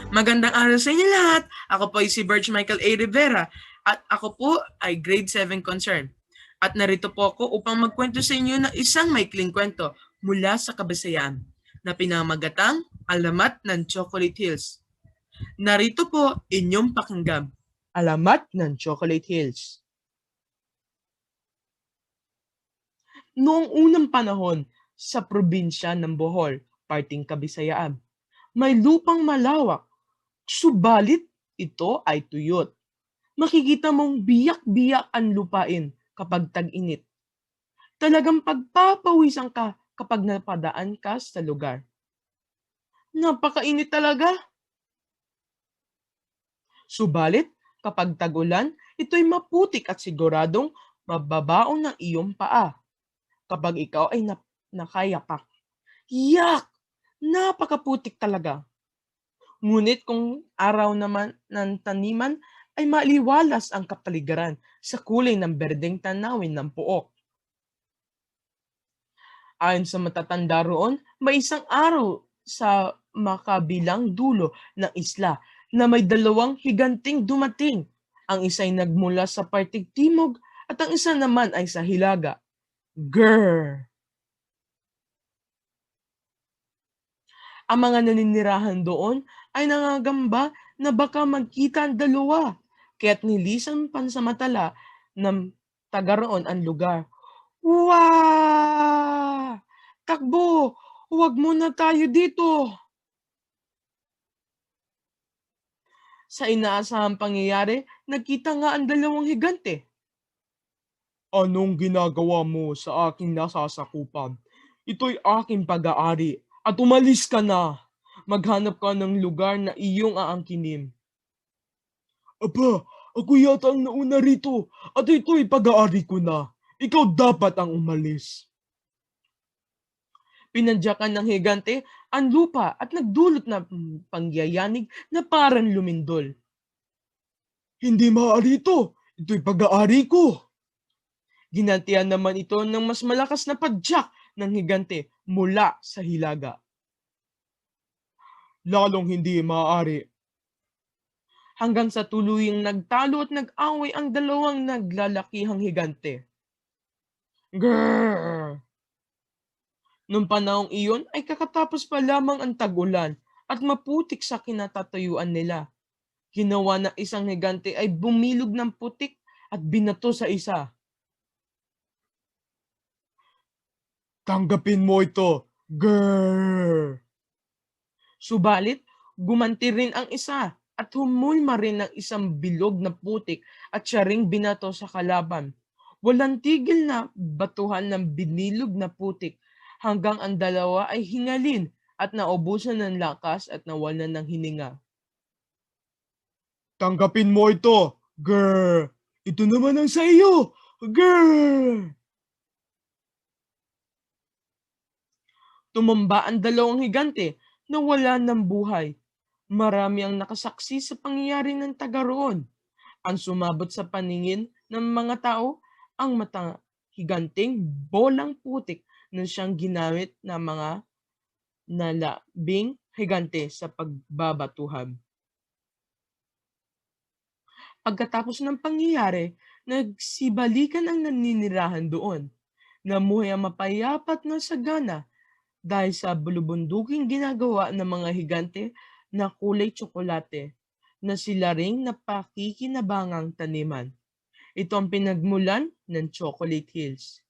Magandang araw sa inyo lahat. Ako po ay si Berge Michael A. Rivera at ako po ay grade 7 concern. At narito po ako upang magkwento sa inyo ng isang maikling kwento mula sa Kabisayan na pinamagatang Alamat ng Chocolate Hills. Narito po inyong pakinggan. Alamat ng Chocolate Hills. Noong unang panahon sa probinsya ng Bohol, parting Kabisayaan, may lupang malawak, subalit ito ay tuyot. Makikita mong biyak-biyak ang lupain kapag tag-init. Talagang pagpapawisan ka kapag napadaan ka sa lugar. Napakainit talaga. Subalit, kapag tag-ulan, ito'y maputik at siguradong mababaon ng iyong paa. Kapag ikaw ay nakayapak. Yak! Napakaputik talaga. Ngunit kung araw naman ng taniman ay maliwalas ang kapaligiran sa kulay ng berdeng tanawin ng puok. Ayon sa matatanda roon, may isang araw sa makabilang dulo ng isla na may dalawang higanting dumating. Ang isa'y nagmula sa parting timog at ang isa naman ay sa hilaga. Grrr! Ang mga naninirahan doon ay nangangamba na baka magkita ang dalawa, kaya't nilisan pansamantala ng taga roon ang lugar. Wah! Takbo! Huwag muna tayo dito! Sa inaasahang pangyayari, nagkita nga ang dalawang higante. Anong ginagawa mo sa aking nasasakupan? Ito'y aking pag-aari at umalis ka na. Maghanap ka ng lugar na iyong aangkinin. Aba, ako yata ang nauna rito at ito'y pag-aari ko na. Ikaw dapat ang umalis. Pinadyakan ng higante ang lupa at nagdulot ng pangyayanig na parang lumindol. Hindi maaari ito. Ito'y pag-aari ko. Ginantihan naman ito ng mas malakas na padyak ng higante mula sa hilaga. Lalong hindi maaari. Hanggang sa tuluyang nagtalo at nag-away ang dalawang naglalakihang higante. Grrr! Noong panahong iyon ay kakatapos pa lamang ang tag-ulan at maputik sa kinatatayuan nila. Ginawa ng isang higante ay bumilog ng putik at binato sa isa. Tanggapin mo ito. Grrr! Subalit, gumanti rin ang isa at humulma rin ng isang bilog na putik at siya ring binato sa kalaban. Walang tigil na batuhan ng binilog na putik hanggang ang dalawa ay hingalin at naubusan ng lakas at nawalan ng hininga. Tanggapin mo ito. Grrr! Ito naman ang sa iyo. Grrr! Tumamba ang dalawang higante na wala ng buhay. Marami ang nakasaksi sa pangyayari ng taga roon. Ang sumabot sa paningin ng mga tao ang mata higanting bolang putik na siyang ginamit ng mga nalabing higante sa pagbabatuhan. Pagkatapos ng pangyayari, nagsibalikan ang naninirahan doon. Namuhay ang mapayapat na sagana dahil sa bulubunduking ginagawa ng mga higante na kulay tsokolate na sila ring napakikinabangang taniman. Ito ang pinagmulan ng Chocolate Hills.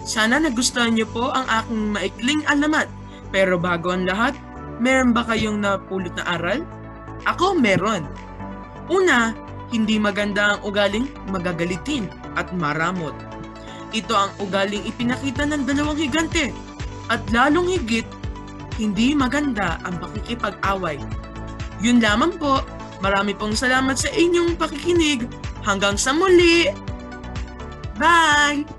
Sana nagustuhan niyo po ang aking maikling alamat. Pero bago ang lahat, meron ba kayong napulot na aral? Ako meron. Una, hindi maganda ang ugaling magagalitin at maramot. Ito ang ugaling ipinakita ng dalawang higante. At lalong higit, hindi maganda ang pakikipag-away. Yun lamang po. Marami pong salamat sa inyong pakikinig. Hanggang sa muli. Bye!